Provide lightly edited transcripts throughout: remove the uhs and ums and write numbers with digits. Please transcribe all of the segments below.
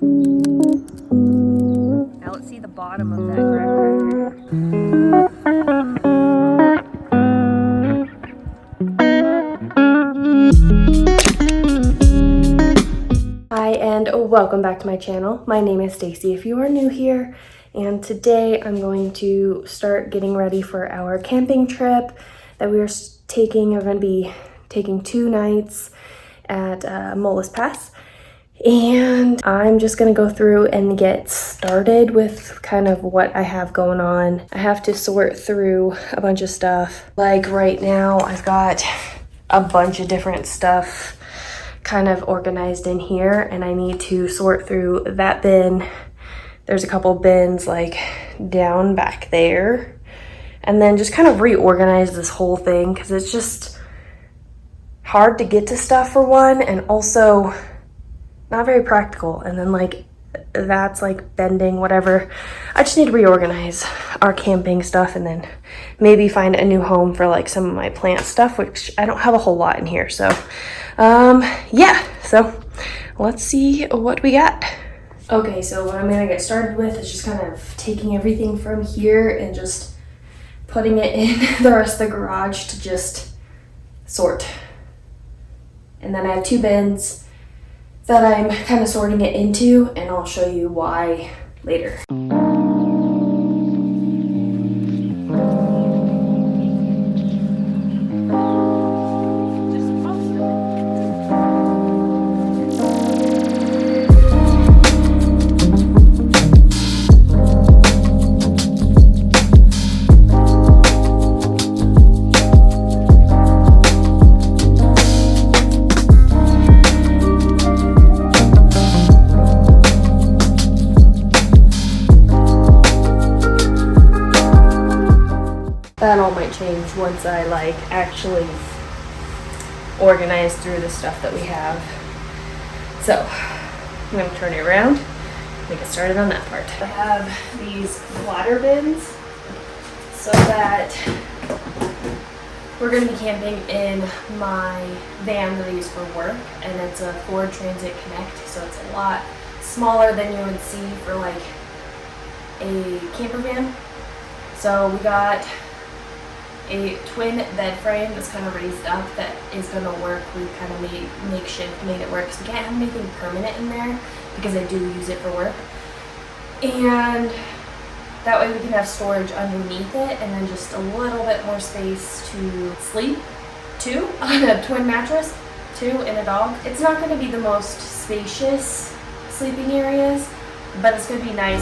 Now let's see the bottom of that graham cracker. Hi and welcome back to my channel. My name is Stacy if you are new here, and today I'm going to start getting ready for our camping trip that we are taking. I'm going to be taking 2 nights at Molas Pass. And I'm just gonna go through and get started with kind of what I have going on. I have to sort through a bunch of stuff. Like right now, I've got a bunch of different stuff kind of organized in here, and I need to sort through that bin. There's a couple bins like down back there. And then just kind of reorganize this whole thing because it's just hard to get to stuff for one, and also not very practical. And then like that's like bending, whatever. I just need to reorganize our camping stuff and then maybe find a new home for like some of my plant stuff, which I don't have a whole lot in here. So yeah, so let's see what we got. Okay, so what I'm gonna get started with is just kind of taking everything from here and just putting it in the rest of the garage to just sort. And then I have 2 bins that I'm kind of sorting it into, and I'll show you why later. That all might change once I like actually organize through the stuff that we have. So I'm gonna turn it around and get started on that part. I have these water bins so that we're gonna be camping in my van that I use for work, and it's a Ford Transit Connect, so it's a lot smaller than you would see for like a camper van. So we got a twin bed frame that's kind of raised up that is going to work. We kind of made it work because we can't have anything permanent in there because I do use it for work. And that way we can have storage underneath it, and then just a little bit more space to sleep too on a twin mattress too, and a dog. It's not going to be the most spacious sleeping areas, but it's going to be nice.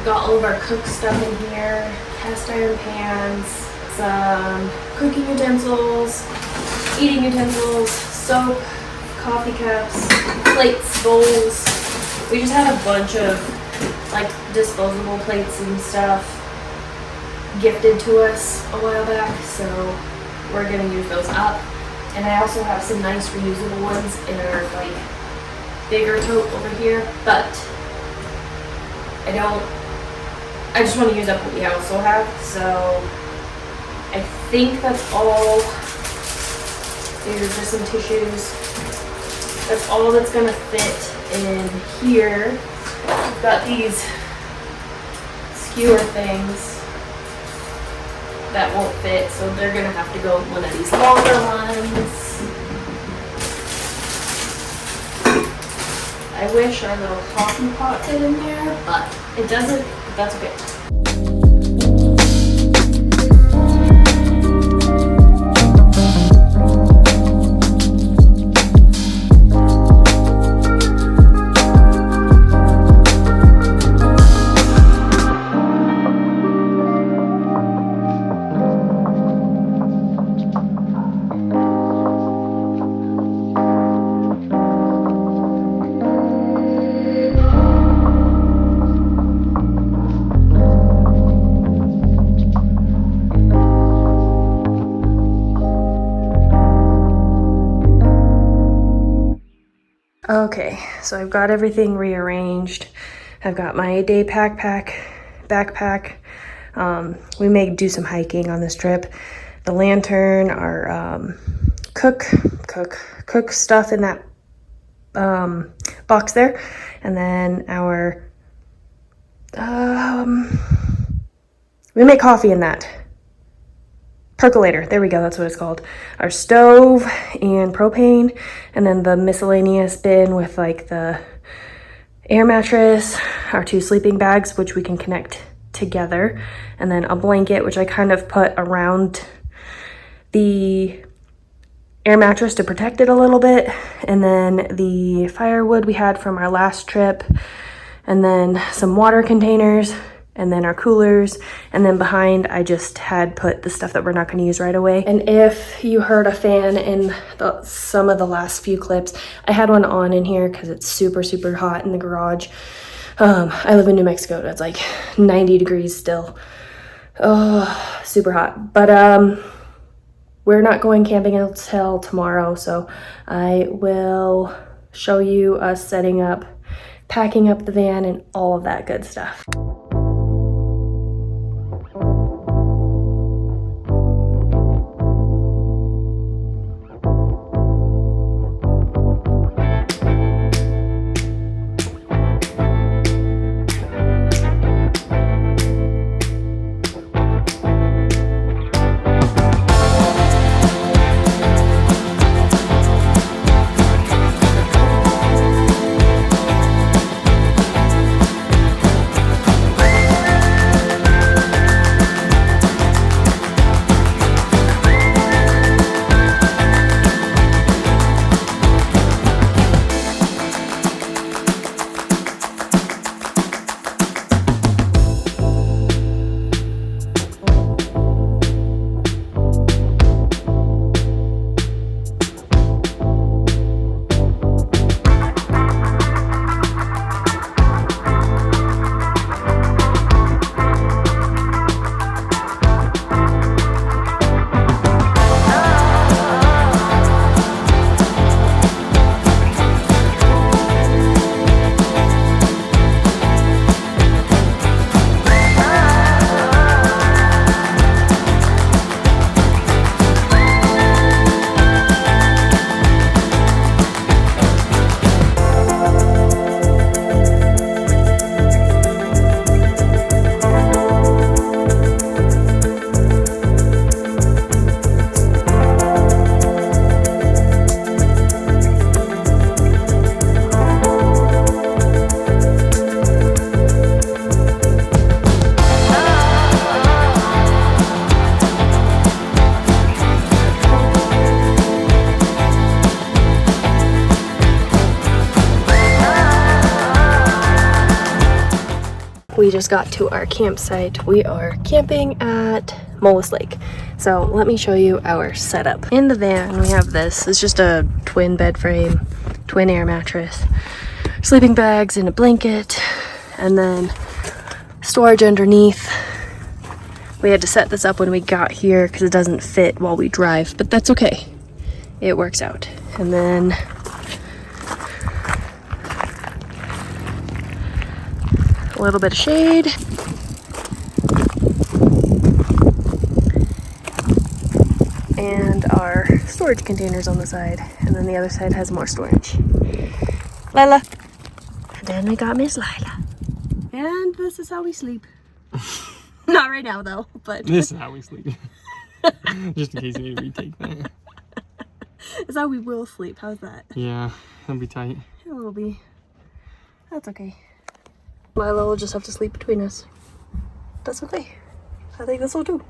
Got all of our cook stuff in here, cast iron pans, some cooking utensils, eating utensils, soap, coffee cups, plates, bowls. We just had a bunch of like disposable plates and stuff gifted to us a while back, so we're gonna use those up. And I also have some nice reusable ones in our like bigger tote over here, but I just want to use up what we also have, so I think that's all. These are just some tissues. That's all that's gonna fit in here. We've got these skewer things that won't fit, so they're gonna have to go with one of these longer ones. I wish our little coffee pot fit in there, but it doesn't, but that's okay. Okay, so I've got everything rearranged. I've got my day backpack. We may do some hiking on this trip. The lantern, our cook stuff in that box there, and then our we make coffee in that percolator. There we go, that's what it's called. Our stove and propane, and then the miscellaneous bin with like the air mattress, our 2 sleeping bags, which we can connect together, and then a blanket, which I kind of put around the air mattress to protect it a little bit, and then the firewood we had from our last trip, and then some water containers, and then our coolers, and then behind I just had put the stuff that we're not going to use right away. And if you heard a fan in some of the last few clips, I had one on in here because it's super hot in the garage. I live in New Mexico, it's like 90 degrees still. Oh, super hot. But we're not going camping until tomorrow, so I will show you us setting up, packing up the van, and all of that good stuff. We just got to our campsite. We are camping at Molas Lake. So let me show you our setup. In the van, we have this. It's just a twin bed frame, twin air mattress, sleeping bags and a blanket, and then storage underneath. We had to set this up when we got here because it doesn't fit while we drive, but that's okay. It works out. And then a little bit of shade. And our storage containers on the side. And then the other side has more storage. Lila. And then we got Miss Lila. And this is how we sleep. Not right now though, but this is how we sleep. Just in case you need to retake that. It's how we will sleep. How's that? Yeah, that'll be tight. It will be. That's okay. Lila will just have to sleep between us. That's okay. I think this will do.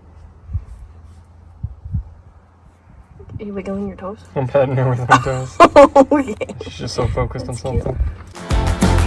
Are you wiggling your toes? I'm patting her with my toes. Okay. She's just so focused on something. Cute.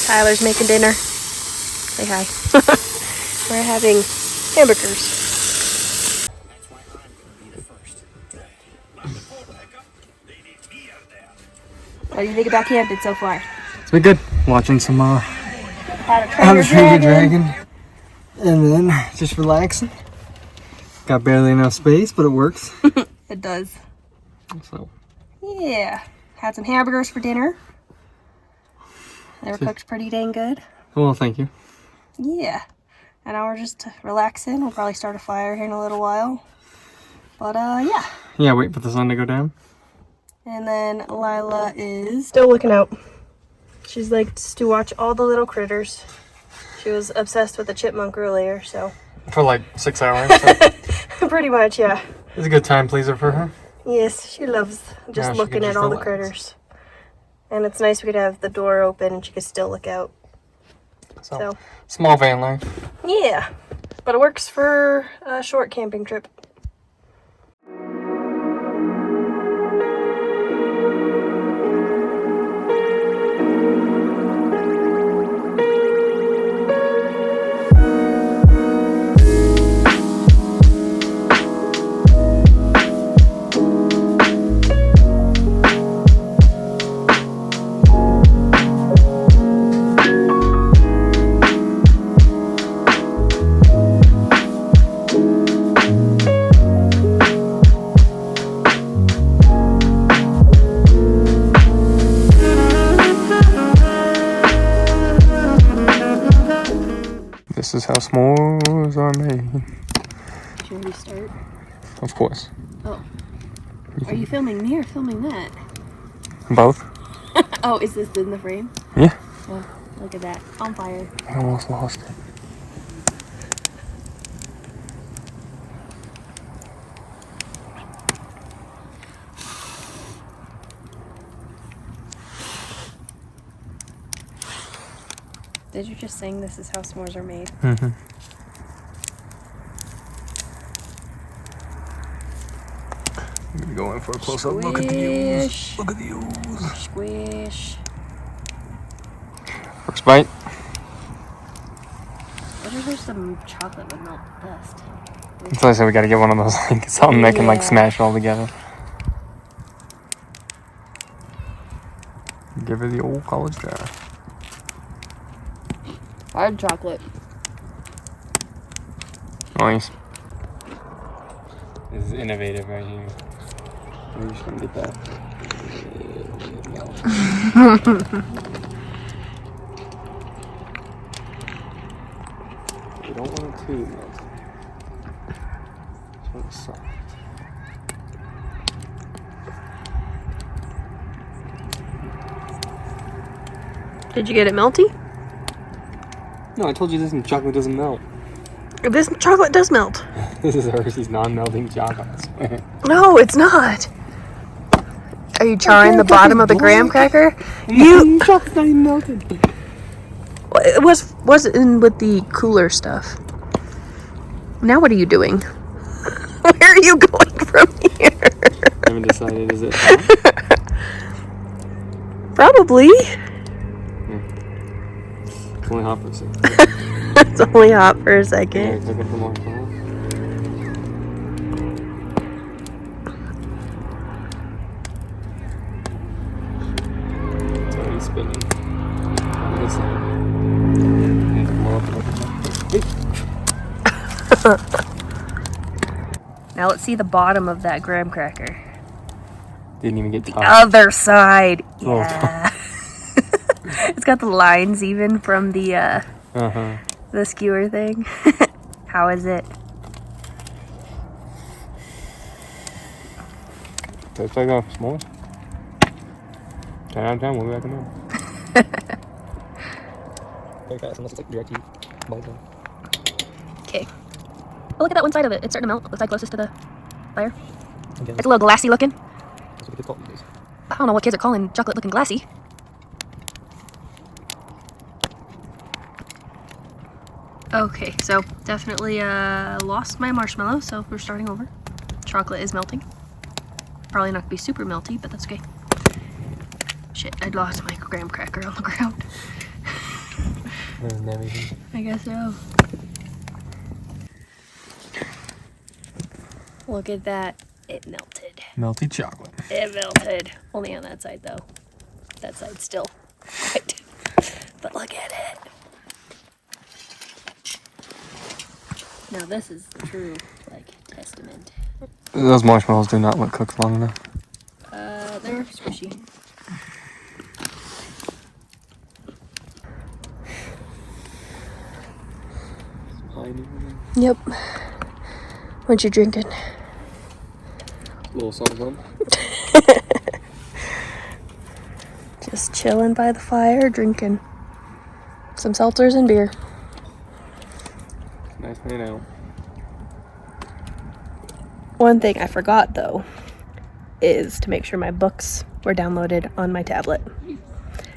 Tyler's making dinner. Say hi. We're having hamburgers. What do you think about camping so far? It's been good. Watching some How to How to Train Train Your Dragon. And then just relaxing. Got barely enough space, but it works. It does. So Yeah. Had some hamburgers for dinner. They were cooked pretty dang good. well, thank you. Yeah. And now we're just relaxing. We'll probably start a fire here in a little while. But yeah. Yeah, wait for the sun to go down. And then Lila is still looking out. She's likes to watch all the little critters. She was obsessed with the chipmunk earlier, so. For like 6 hours. So Pretty much, yeah. it's a good time pleaser for her. Yes, she loves just Yeah, she looking can at just all the relax. critters. And it's nice we could have the door open and she could still look out. So. Small van life. Yeah, but it works for a short camping trip. This is how s'mores are made. Should we start? Of course. Oh. Are you filming me or filming that? Both? Oh, is this in the frame? Yeah. Oh, look at that. On fire. I almost lost it. Did you just sing This Is How S'mores Are Made? Mm-hmm. I'm going for a close-up look at the ooze. Look at the ooze. Squish. First bite. What if there's some chocolate would melt best? That's why I said we gotta get one of those, like, something that can, like, Yeah. smash it all together. Give her the old college try. Hard chocolate. Nice. This is innovative right here. We're just gonna get that. We don't want it too melty. Just want it soft. Did you get it melty? No, I told you this chocolate doesn't melt. This chocolate does melt. This is Hershey's non-melting chocolate, I swear. No, it's not. Are you charring the bottom of the graham cracker? You. Chocolate's not even melted. It was in with the cooler stuff. Now what are you doing? Where are you going from here? I haven't decided, is it hot? Probably. It's only hot for a second. It's only hot for a Yeah, second. cook it for more time. It's already spinning. Look at that. And blow up a little bit. Now let's see the bottom of that graham cracker. Didn't even get top. Other side. Oh. Yeah. It's got the lines even from the Uh-huh. skewer thing. How is it? Tastes like a s'mores. 10 out of 10, we'll be recommend. Very fast, unless it's like direct heat. Okay. Oh, look at that one side of it. It's starting to melt. The side closest to the fire. Okay. It's a little glassy looking. That's what the kids call it these days. I don't know what kids are calling chocolate looking glassy. Okay, so definitely lost my marshmallow, so we're starting over. Chocolate is melting. Probably not gonna be super melty, but that's okay. Shit, I lost my graham cracker on the ground. I guess so. Look at that. It melted. Melty chocolate. It melted. Only on that side, though. That side's still white. But look at it. Now this is the true, like, testament. Those marshmallows do not look cooked long enough. They're squishy. Yep. What you drinking? A little something. Just chilling by the fire, drinking some seltzers and beer. Nice hanging out. One thing I forgot, though, is to make sure my books were downloaded on my tablet.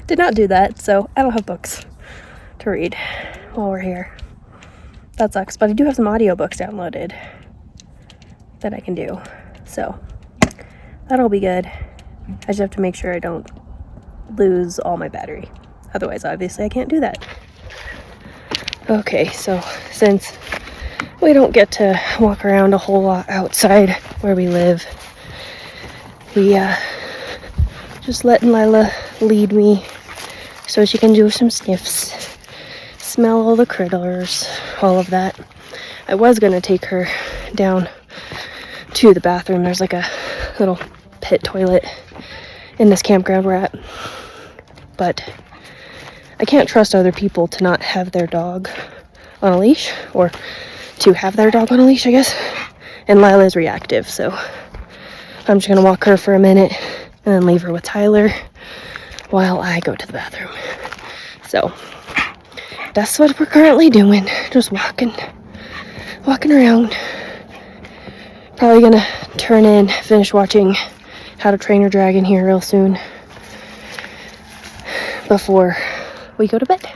Did not do that, so I don't have books to read while we're here. That sucks, but I do have some audiobooks downloaded that I can do, so that'll be good. I just have to make sure I don't lose all my battery. Otherwise, obviously, I can't do that. Okay, so since we don't get to walk around a whole lot outside where we live, we just letting Lila lead me so she can do some sniffs, smell all the critters, all of that. I was gonna take her down to the bathroom. There's like a little pit toilet in this campground we're at, but I can't trust other people to not have their dog on a leash, or to have their dog on a leash, I guess. And Lila's reactive, so I'm just gonna walk her for a minute and then leave her with Tyler while I go to the bathroom. So that's what we're currently doing, just walking around. Probably gonna turn in, finish watching How to Train Your Dragon here real soon before we go to bed.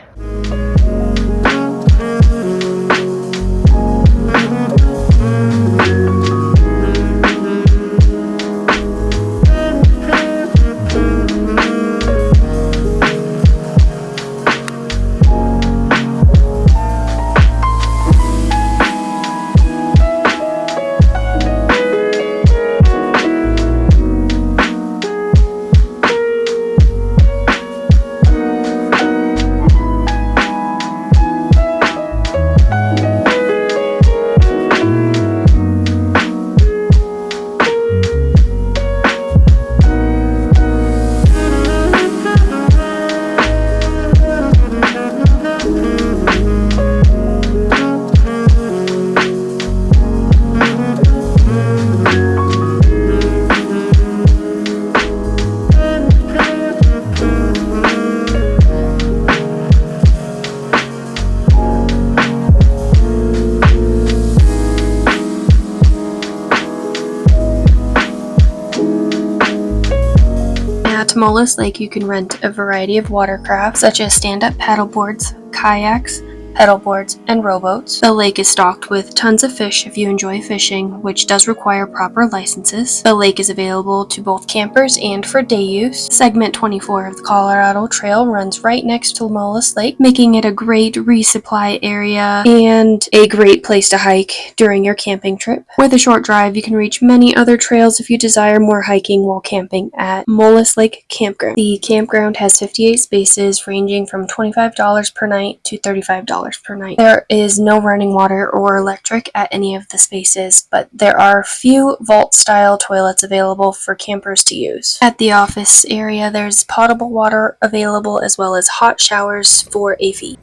At Molas Lake, you can rent a variety of watercraft, such as stand-up paddleboards, kayaks, pedal boards, and rowboats. The lake is stocked with tons of fish if you enjoy fishing, which does require proper licenses. The lake is available to both campers and for day use. Segment 24 of the Colorado Trail runs right next to Molas Lake, making it a great resupply area and a great place to hike during your camping trip. With a short drive, you can reach many other trails if you desire more hiking while camping at Molas Lake Campground. The campground has 58 spaces ranging from $25 per night to $35 $10 per night. There is no running water or electric at any of the spaces, but there are few vault-style toilets available for campers to use. At the office area, there's potable water available as well as hot showers for a fee.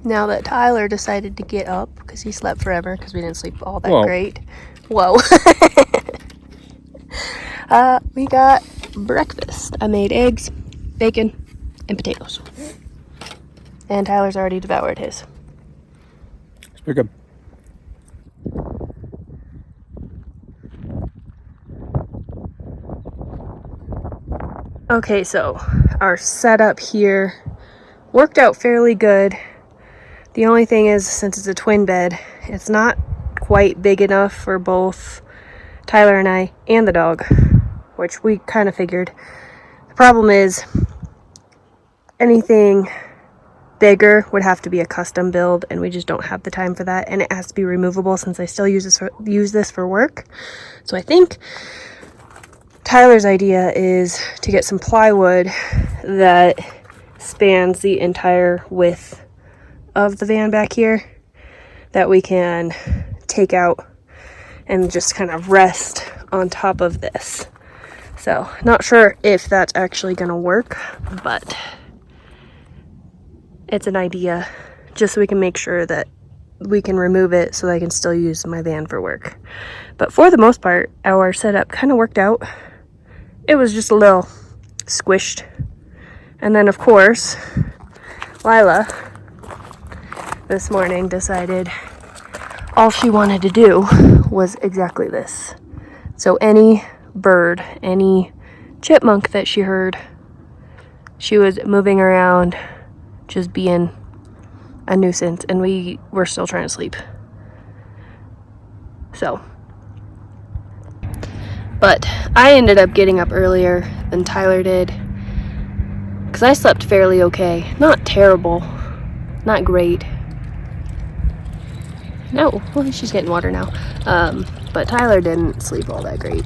Now that Tyler decided to get up, because he slept forever because we didn't sleep all that great. Whoa. We got breakfast. I made eggs, bacon, and potatoes. And Tyler's already devoured his. It's pretty good. Okay, so our setup here worked out fairly good. The only thing is, since it's a twin bed, it's not quite big enough for both Tyler and I and the dog, which we kind of figured. The problem is anything bigger would have to be a custom build, and we just don't have the time for that, and it has to be removable since I still use this for work. So I think Tyler's idea is to get some plywood that spans the entire width of the van back here that we can take out and just kind of rest on top of this. So not sure if that's actually gonna work, but it's an idea just so we can make sure that we can remove it so that I can still use my van for work. But for the most part, our setup kind of worked out. It was just a little squished. And then of course, Lila this morning decided all she wanted to do was exactly this. So any bird, any chipmunk that she heard, she was moving around, just being a nuisance, and we were still trying to sleep. So, but I ended up getting up earlier than Tyler did because I slept fairly okay. Not terrible, not great. No, well, she's getting water now. But Tyler didn't sleep all that great.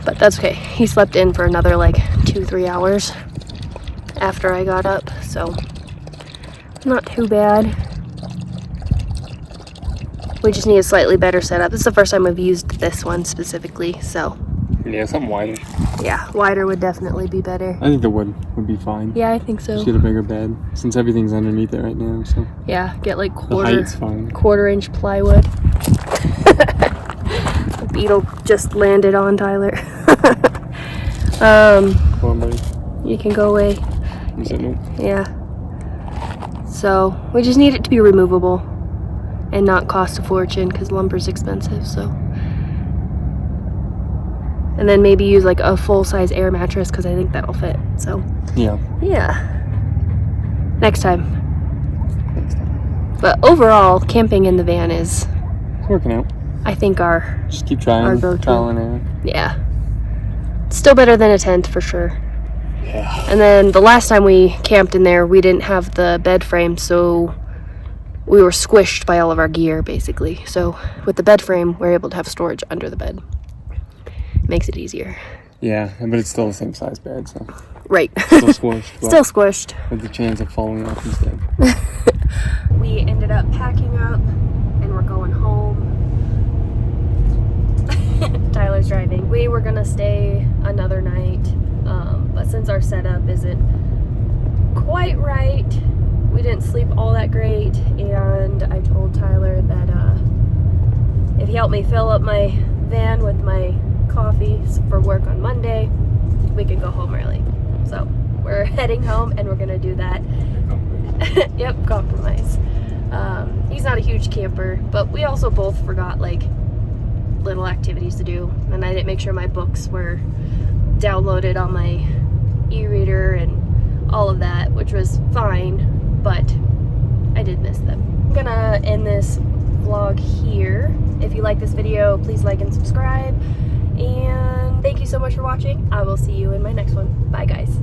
But that's okay. He slept in for another like 2-3 hours after I got up, so not too bad. We just need a slightly better setup. This is the first time we've used this one specifically, so. Yeah, something wider. Yeah, wider would definitely be better. I think the wood would be fine. Yeah, I think so. Just get a bigger bed, since everything's underneath it right now, so. Yeah, get like The height's fine. quarter-inch plywood. The beetle just landed on Tyler. Come on, buddy. You can go away. You said no? Yeah. So, we just need it to be removable and not cost a fortune because lumber's expensive, so. And then maybe use like a full-size air mattress because I think that'll fit, so. Yeah. Yeah. Next time. But overall, camping in the van is, It's working out. I think, our Just keep trying. Our go-to. Trial and error. yeah. Still better than a tent for sure. Yeah. And then the last time we camped in there, we didn't have the bed frame, so we were squished by all of our gear, basically. So with the bed frame, we're able to have storage under the bed. Makes it easier. Yeah, but it's still the same size bed, so. Right. Still squished. but Still squished. With the chance of falling off instead. We ended up packing up, and we're going home. Tyler's driving. We were gonna stay another night, but since our setup isn't quite right, we didn't sleep all that great, and I told Tyler that if he helped me fill up my van with my coffee for work on Monday, we could go home early. So we're heading home, and we're gonna do that. Yep, compromise. He's not a huge camper, but we also both forgot like little activities to do, and I didn't make sure my books were downloaded on my e-reader and all of that, which was fine, but I did miss them. I'm gonna end this vlog here. If you like this video, please like and subscribe, and thank you so much for watching. I will see you in my next one. Bye guys.